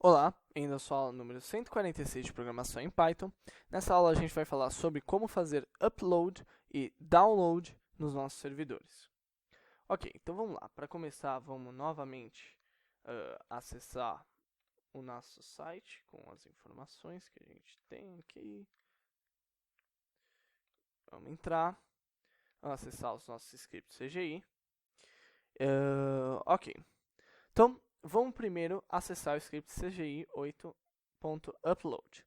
Olá, ainda sou a aula número 146 de programação em Python. Nessa aula a gente vai falar sobre como fazer upload e download nos nossos servidores. Ok, então vamos lá. Para começar, vamos novamente acessar o nosso site com as informações que a gente tem aqui. Vamos entrar, vamos acessar os nossos scripts CGI. Ok, então vamos primeiro acessar o script CGI 8.upload.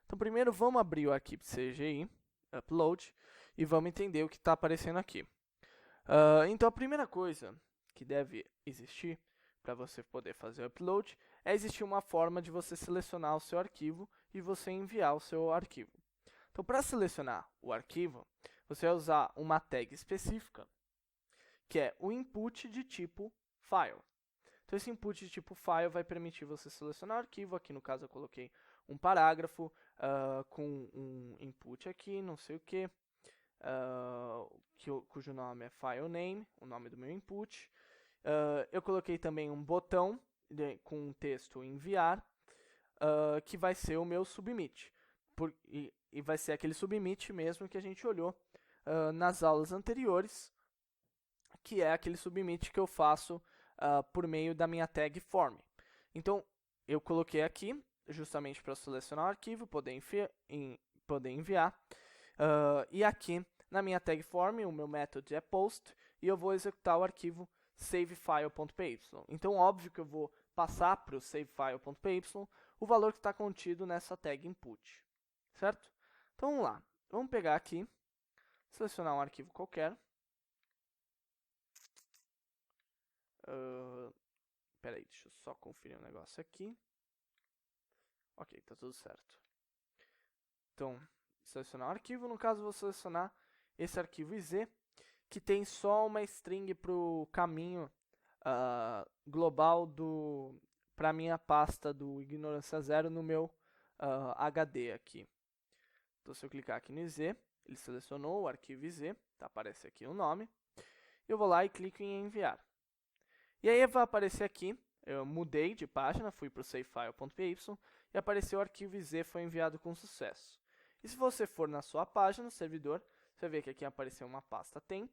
Então, primeiro vamos abrir o arquivo CGI, upload, e vamos entender o que está aparecendo aqui. Então, a primeira coisa que deve existir para você poder fazer o upload é existir uma forma de você selecionar o seu arquivo e você enviar o seu arquivo. Então, para selecionar o arquivo, você vai usar uma tag específica, que é o input de tipo file. Então, esse input de tipo file vai permitir você selecionar o arquivo. Aqui, no caso, eu coloquei um parágrafo com um input aqui, não sei o que, cujo nome é file name, o nome do meu input. Eu coloquei também um botão com um texto enviar, que vai ser o meu submit. E vai ser aquele submit mesmo que a gente olhou nas aulas anteriores, que é aquele submit que eu faço por meio da minha tag form. Então, eu coloquei aqui, justamente para selecionar o arquivo, poder enviar. E aqui, na minha tag form, o meu método é post, e eu vou executar o arquivo savefile.py. Então, óbvio que eu vou passar para o savefile.py o valor que está contido nessa tag input, certo? Então, vamos lá. Vamos pegar aqui, selecionar um arquivo qualquer. Peraí, deixa eu só conferir um negócio aqui. Ok, tá tudo certo. Então, selecionar o arquivo. No caso, vou selecionar esse arquivo IZ, que tem só uma string para o caminho global para minha pasta do ignorância zero no meu HD aqui. Então, se eu clicar aqui no IZ, ele selecionou o arquivo IZ, tá, aparece aqui o nome. Eu vou lá e clico em enviar. E aí vai aparecer aqui, eu mudei de página, fui para o savefile.py e apareceu o arquivo IZ foi enviado com sucesso. E se você for na sua página, no servidor, você vê que aqui apareceu uma pasta temp.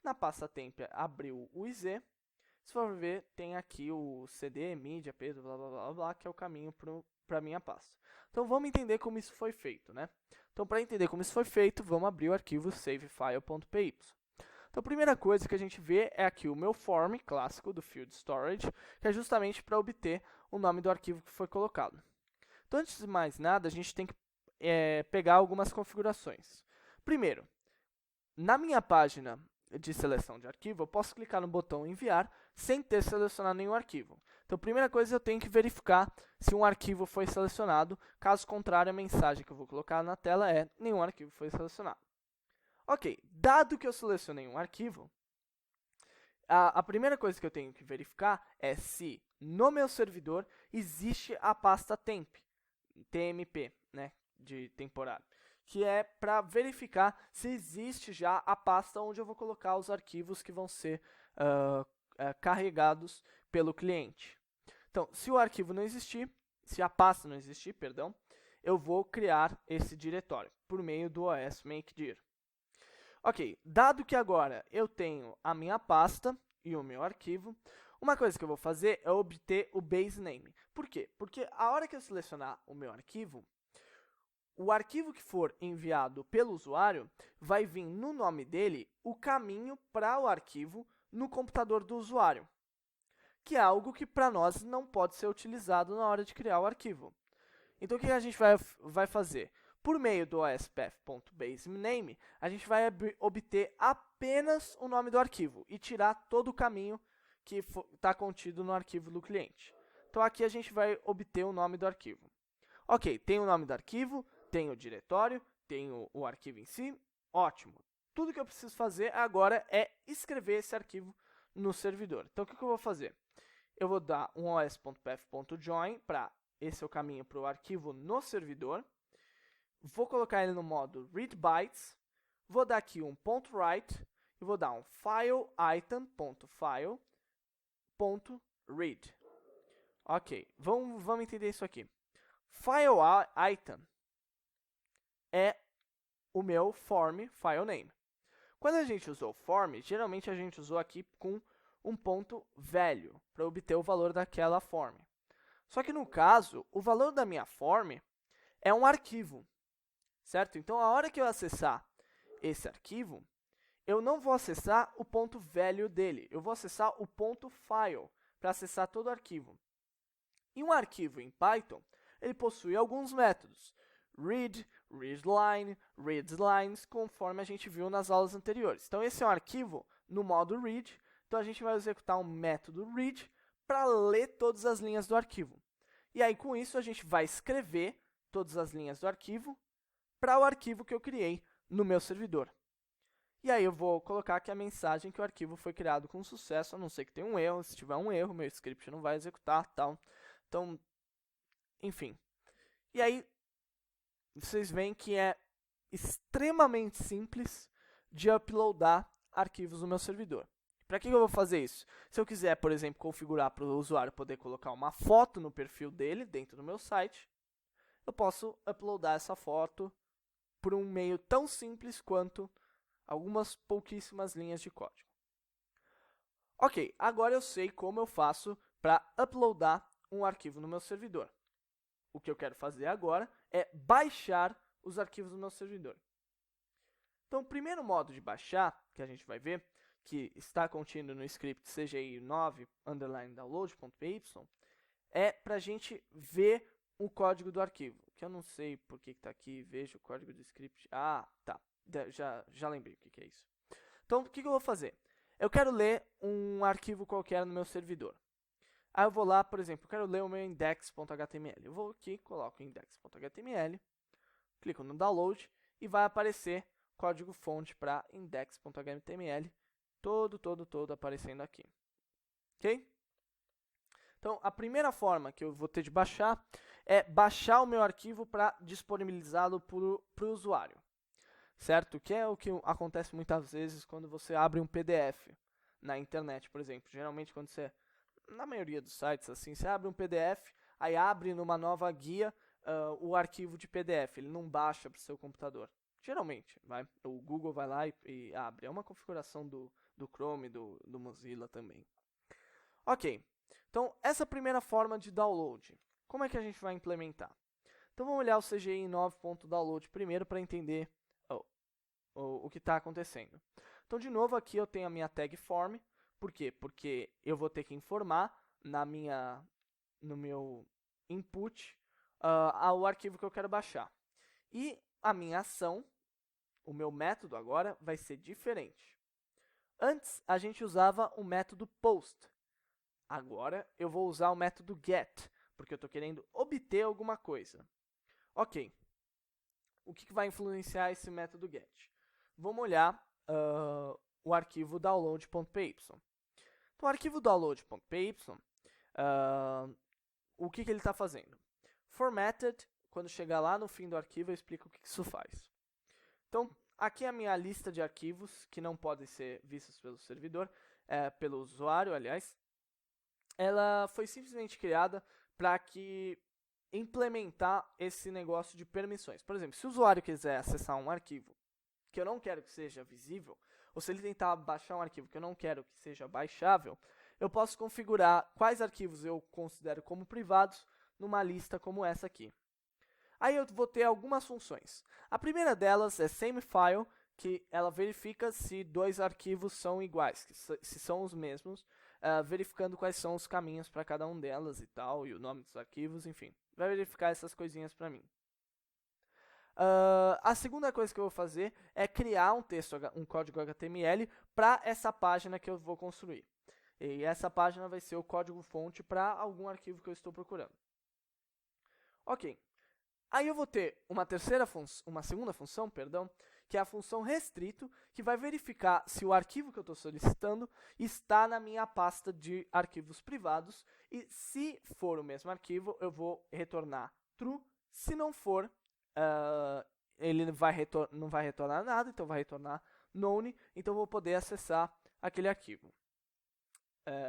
Na pasta temp abriu o IZ. Se for ver, tem aqui o CD, mídia, peso, blá blá blá blá, que é o caminho para a minha pasta. Então vamos entender como isso foi feito, né? Então para entender como isso foi feito, vamos abrir o arquivo savefile.py. Então a primeira coisa que a gente vê é aqui o meu form clássico do field storage, que é justamente para obter o nome do arquivo que foi colocado. Então antes de mais nada, a gente tem que pegar algumas configurações. Primeiro, na minha página de seleção de arquivo, eu posso clicar no botão enviar sem ter selecionado nenhum arquivo. Então, a primeira coisa, eu tenho que verificar se um arquivo foi selecionado. Caso contrário, a mensagem que eu vou colocar na tela é nenhum arquivo foi selecionado. Ok, dado que eu selecionei um arquivo, a primeira coisa que eu tenho que verificar é se no meu servidor existe a pasta temp, TMP, né, de temporário, que é para verificar se existe já a pasta onde eu vou colocar os arquivos que vão ser carregados pelo cliente. Então, se o arquivo não existir, se a pasta não existir, perdão, eu vou criar esse diretório por meio do OS makedir. Ok, dado que agora eu tenho a minha pasta e o meu arquivo, uma coisa que eu vou fazer é obter o base name. Por quê? Porque a hora que eu selecionar o meu arquivo, o arquivo que for enviado pelo usuário vai vir no nome dele o caminho para o arquivo no computador do usuário, que é algo que para nós não pode ser utilizado na hora de criar o arquivo. Então o que a gente vai fazer? Por meio do ospath.basename, a gente vai obter apenas o nome do arquivo e tirar todo o caminho que está contido no arquivo do cliente. Então aqui a gente vai obter o nome do arquivo. Ok, tem o nome do arquivo, tem o diretório, tem o arquivo em si, ótimo. Tudo que eu preciso fazer agora é escrever esse arquivo no servidor. Então o que eu vou fazer? Eu vou dar um os.path.join para esse é o caminho para o arquivo no servidor. Vou colocar ele no modo readBytes. Vou dar aqui um .write e vou dar um file item.file.read. Ok, vamos entender isso aqui. File item é o meu form file name. Quando a gente usou form, geralmente a gente usou aqui com um ponto velho para obter o valor daquela form. Só que no caso, o valor da minha form é um arquivo, certo? Então, a hora que eu acessar esse arquivo, eu não vou acessar o ponto velho dele, eu vou acessar o ponto file para acessar todo o arquivo. E um arquivo em Python, ele possui alguns métodos. Read, readline, readlines, conforme a gente viu nas aulas anteriores. Então, esse é um arquivo no modo read. Então, a gente vai executar um método read para ler todas as linhas do arquivo. E aí, com isso, a gente vai escrever todas as linhas do arquivo para o arquivo que eu criei no meu servidor. E aí, eu vou colocar aqui a mensagem que o arquivo foi criado com sucesso, a não ser que tenha um erro. Se tiver um erro, meu script não vai executar, tal. Então, enfim. E aí, vocês veem que é extremamente simples de uploadar arquivos no meu servidor. Para que eu vou fazer isso? Se eu quiser, por exemplo, configurar para o usuário poder colocar uma foto no perfil dele dentro do meu site, eu posso uploadar essa foto por um meio tão simples quanto algumas pouquíssimas linhas de código. Ok, agora eu sei como eu faço para uploadar um arquivo no meu servidor. O que eu quero fazer agora é baixar os arquivos do meu servidor. Então, o primeiro modo de baixar, que a gente vai ver, que está contido no script cgi9_download.py, é para a gente ver o código do arquivo. Que eu não sei por que está aqui, veja o código do script. Ah, tá, já lembrei o que é isso. Então, o que eu vou fazer? Eu quero ler um arquivo qualquer no meu servidor. Aí eu vou lá, por exemplo, eu quero ler o meu index.html. Eu vou aqui, coloco index.html, clico no download e vai aparecer código-fonte para index.html, todo aparecendo aqui. Ok? Então, a primeira forma que eu vou ter de baixar é baixar o meu arquivo para disponibilizá-lo para o usuário. Certo? Que é o que acontece muitas vezes quando você abre um PDF na internet, por exemplo. Geralmente, quando você... Na maioria dos sites, assim, você abre um PDF, aí abre numa nova guia o arquivo de PDF. Ele não baixa para o seu computador. Geralmente, o Google vai lá e abre. É uma configuração do Chrome, do Mozilla também. Ok, então essa primeira forma de download, como é que a gente vai implementar? Então vamos olhar o CGI 9.download primeiro para entender o que está acontecendo. Então, de novo, aqui eu tenho a minha tag form. Por quê? Porque eu vou ter que informar no meu input ao arquivo que eu quero baixar. E a minha ação, o meu método agora, vai ser diferente. Antes, a gente usava o método post. Agora, eu vou usar o método get, porque eu estou querendo obter alguma coisa. Ok. O que vai influenciar esse método get? Vamos olhar o arquivo download.py. Então, o arquivo download.py, o que ele está fazendo? Formatted, quando chegar lá no fim do arquivo, eu explico o que isso faz. Então, aqui é a minha lista de arquivos que não podem ser vistos pelo servidor, pelo usuário, aliás. Ela foi simplesmente criada para implementar esse negócio de permissões. Por exemplo, se o usuário quiser acessar um arquivo que eu não quero que seja visível, ou se ele tentar baixar um arquivo que eu não quero que seja baixável, eu posso configurar quais arquivos eu considero como privados numa lista como essa aqui. Aí eu vou ter algumas funções. A primeira delas é SameFile, que ela verifica se dois arquivos são iguais, se são os mesmos, verificando quais são os caminhos para cada um delas e tal, e o nome dos arquivos, enfim. Vai verificar essas coisinhas para mim. A segunda coisa que eu vou fazer é criar um código HTML para essa página que eu vou construir. E essa página vai ser o código-fonte para algum arquivo que eu estou procurando. Ok. Aí eu vou ter uma segunda função, que é a função restrito, que vai verificar se o arquivo que eu estou solicitando está na minha pasta de arquivos privados. E se for o mesmo arquivo, eu vou retornar true. Se não for, ele não vai retornar nada, então vai retornar none, então eu vou poder acessar aquele arquivo.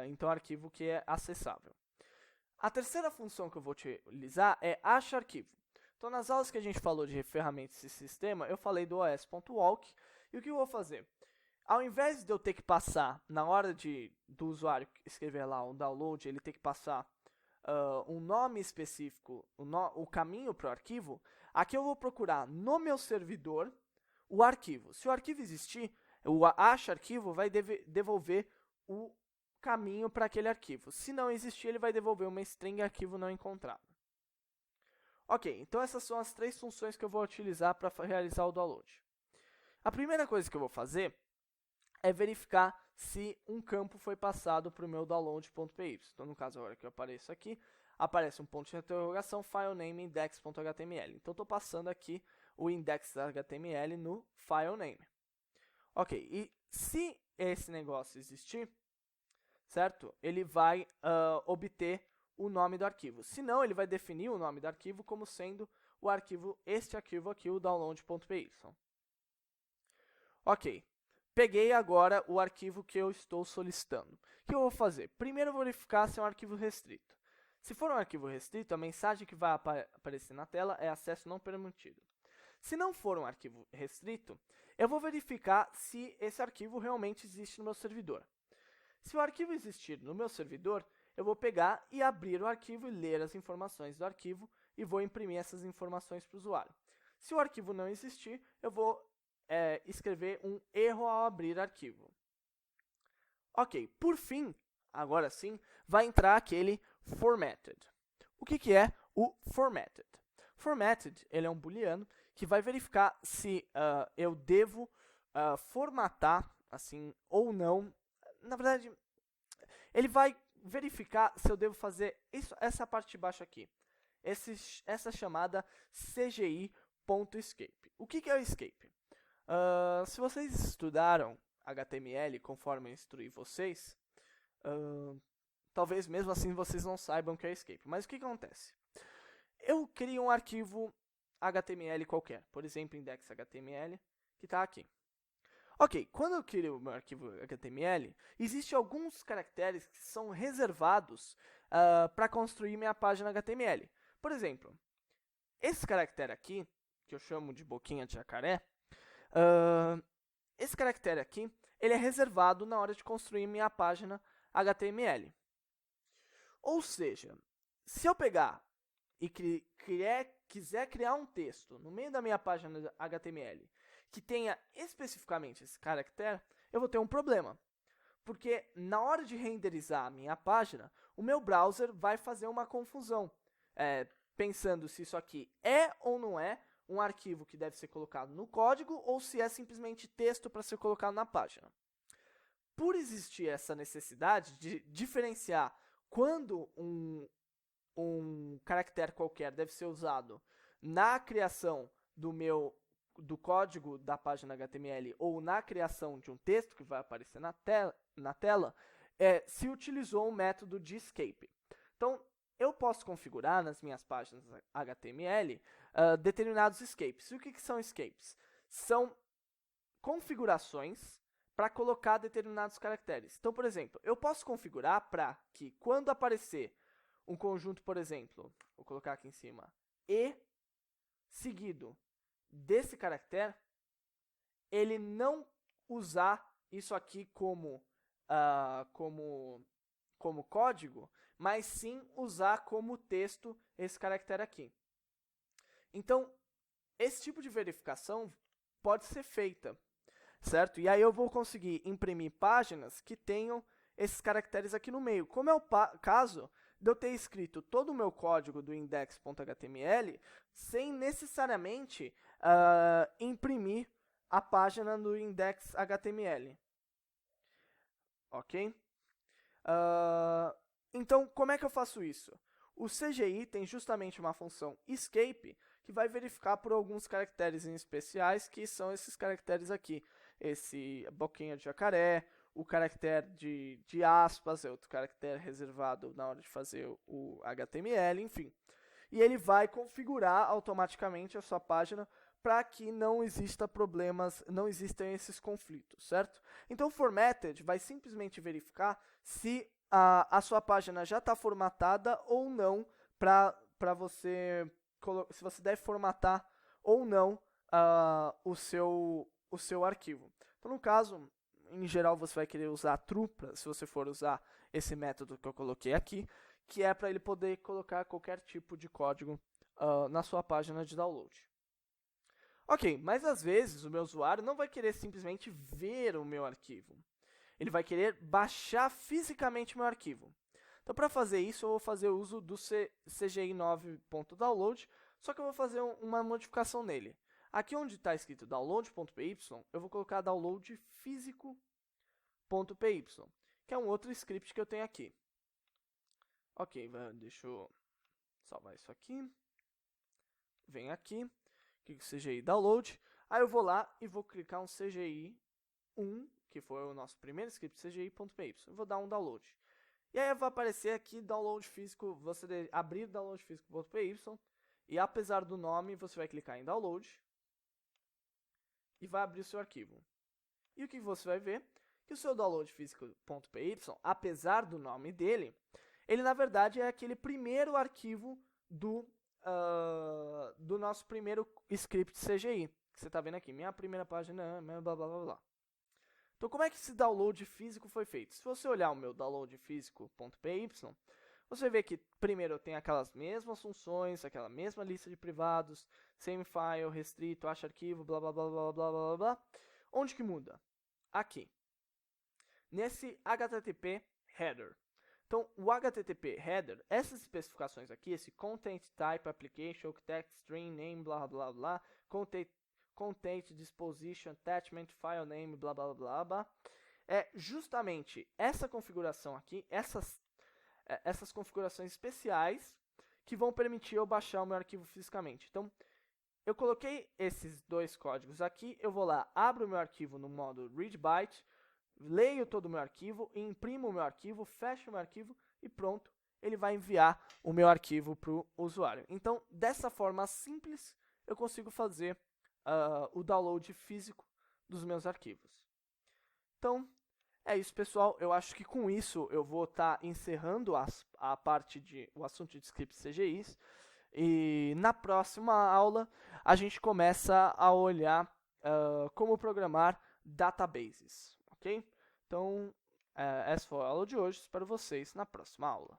Então, arquivo que é acessável. A terceira função que eu vou utilizar é acha-arquivo. Então, nas aulas que a gente falou de ferramentas e sistema, eu falei do os.walk. E o que eu vou fazer? Ao invés de eu ter que passar, na hora do usuário escrever lá um download, ele ter que passar um nome específico, o caminho para o arquivo, aqui eu vou procurar no meu servidor o arquivo. Se o arquivo existir, o acha-arquivo vai devolver o caminho para aquele arquivo. Se não existir, ele vai devolver uma string arquivo não encontrado. Ok, então essas são as três funções que eu vou utilizar para realizar o download. A primeira coisa que eu vou fazer é verificar se um campo foi passado para o meu download.py. Então, no caso, agora que eu apareço aqui, aparece um ponto de interrogação, filename index.html. Então, estou passando aqui o index.html no filename. Ok, e se esse negócio existir, certo? Ele vai obter o nome do arquivo. Se não, ele vai definir o nome do arquivo como sendo o arquivo, este arquivo aqui, o download.py. Ok, peguei agora o arquivo que eu estou solicitando. O que eu vou fazer? Primeiro eu vou verificar se é um arquivo restrito. Se for um arquivo restrito, a mensagem que vai aparecer na tela é acesso não permitido. Se não for um arquivo restrito, eu vou verificar se esse arquivo realmente existe no meu servidor. Se o arquivo existir no meu servidor, eu vou pegar e abrir o arquivo e ler as informações do arquivo e vou imprimir essas informações para o usuário. Se o arquivo não existir, eu vou escrever um erro ao abrir arquivo. Ok, por fim, agora sim, vai entrar aquele formatted. O que é o formatted? Formatted, ele é um booleano que vai verificar se eu devo formatar assim ou não. Na verdade, ele vai verificar se eu devo fazer essa parte de baixo aqui. Essa chamada CGI.escape. O que é o escape? Se vocês estudaram HTML conforme eu instruí vocês, talvez mesmo assim vocês não saibam o que é escape. Mas o que acontece? Eu crio um arquivo HTML qualquer, por exemplo, index.html, que está aqui. Ok, quando eu crio o meu arquivo HTML, existem alguns caracteres que são reservados para construir minha página HTML. Por exemplo, esse caractere aqui, que eu chamo de boquinha de jacaré, esse caractere aqui, ele é reservado na hora de construir minha página HTML. Ou seja, se eu pegar e quiser criar um texto no meio da minha página HTML que tenha especificamente esse caractere, eu vou ter um problema. Porque na hora de renderizar a minha página, o meu browser vai fazer uma confusão, pensando se isso aqui é ou não é um arquivo que deve ser colocado no código ou se é simplesmente texto para ser colocado na página. Por existir essa necessidade de diferenciar quando um caractere qualquer deve ser usado na criação do código da página HTML ou na criação de um texto que vai aparecer na tela, se utilizou um método de escape. Então, eu posso configurar nas minhas páginas HTML determinados escapes. E o que são escapes? São configurações para colocar determinados caracteres. Então, por exemplo, eu posso configurar para que quando aparecer um conjunto, por exemplo, vou colocar aqui em cima, e seguido desse caractere, ele não usar isso aqui como código, mas sim usar como texto esse caractere aqui. Então, esse tipo de verificação pode ser feita, certo? E aí eu vou conseguir imprimir páginas que tenham esses caracteres aqui no meio. Como é o caso de eu ter escrito todo o meu código do index.html sem necessariamente imprimir a página do index.html. Ok? Então, como é que eu faço isso? O CGI tem justamente uma função escape que vai verificar por alguns caracteres em especiais, que são esses caracteres aqui. Esse boquinha de jacaré, o caractere de aspas, é outro caractere reservado na hora de fazer o HTML, enfim. E ele vai configurar automaticamente a sua página para que não existam problemas, não existam esses conflitos, certo? Então, o formatted vai simplesmente verificar se a sua página já está formatada ou não para você, se você deve formatar ou não o seu arquivo. Então, no caso, em geral, você vai querer usar true, se você for usar esse método que eu coloquei aqui, que é para ele poder colocar qualquer tipo de código na sua página de download. Ok, mas às vezes o meu usuário não vai querer simplesmente ver o meu arquivo. Ele vai querer baixar fisicamente o meu arquivo. Então, para fazer isso, eu vou fazer uso do CGI9.download, só que eu vou fazer uma modificação nele. Aqui onde está escrito download.py, eu vou colocar download físico.py, que é um outro script que eu tenho aqui. Ok, deixa eu salvar isso aqui. Vem aqui, clico CGI download. Aí eu vou lá e vou clicar um CGI1, que foi o nosso primeiro script, CGI.py. Eu vou dar um download. E aí vai aparecer aqui download físico, você deve abrir download físico.py. E apesar do nome, você vai clicar em download e vai abrir o seu arquivo. E o que você vai ver? Que o seu download físico.py, apesar do nome dele, ele na verdade é aquele primeiro arquivo do nosso primeiro script CGI. Que você está vendo aqui, minha primeira página, blá blá blá blá. Então, como é que esse download físico foi feito? Se você olhar o meu download físico.py, você vê que primeiro tem aquelas mesmas funções, aquela mesma lista de privados, same file, restrito, acha arquivo, blá blá blá blá blá blá blá. Onde que muda? Aqui. Nesse HTTP header. Então, o HTTP header, essas especificações aqui, esse content type application, text string name, blá blá blá, content disposition attachment file name, blá blá blá blá, é justamente essa configuração aqui, essas configurações especiais que vão permitir eu baixar o meu arquivo fisicamente. Então, eu coloquei esses dois códigos aqui, eu vou lá, abro o meu arquivo no modo read byte, leio todo o meu arquivo, imprimo o meu arquivo, fecho o meu arquivo e pronto, ele vai enviar o meu arquivo para o usuário. Então, dessa forma simples, eu consigo fazer o download físico dos meus arquivos. Então, é isso, pessoal. Eu acho que com isso eu vou estar encerrando a parte o assunto de scripts CGIs. E na próxima aula a gente começa a olhar como programar databases, ok? Então, essa foi a aula de hoje. Espero vocês na próxima aula.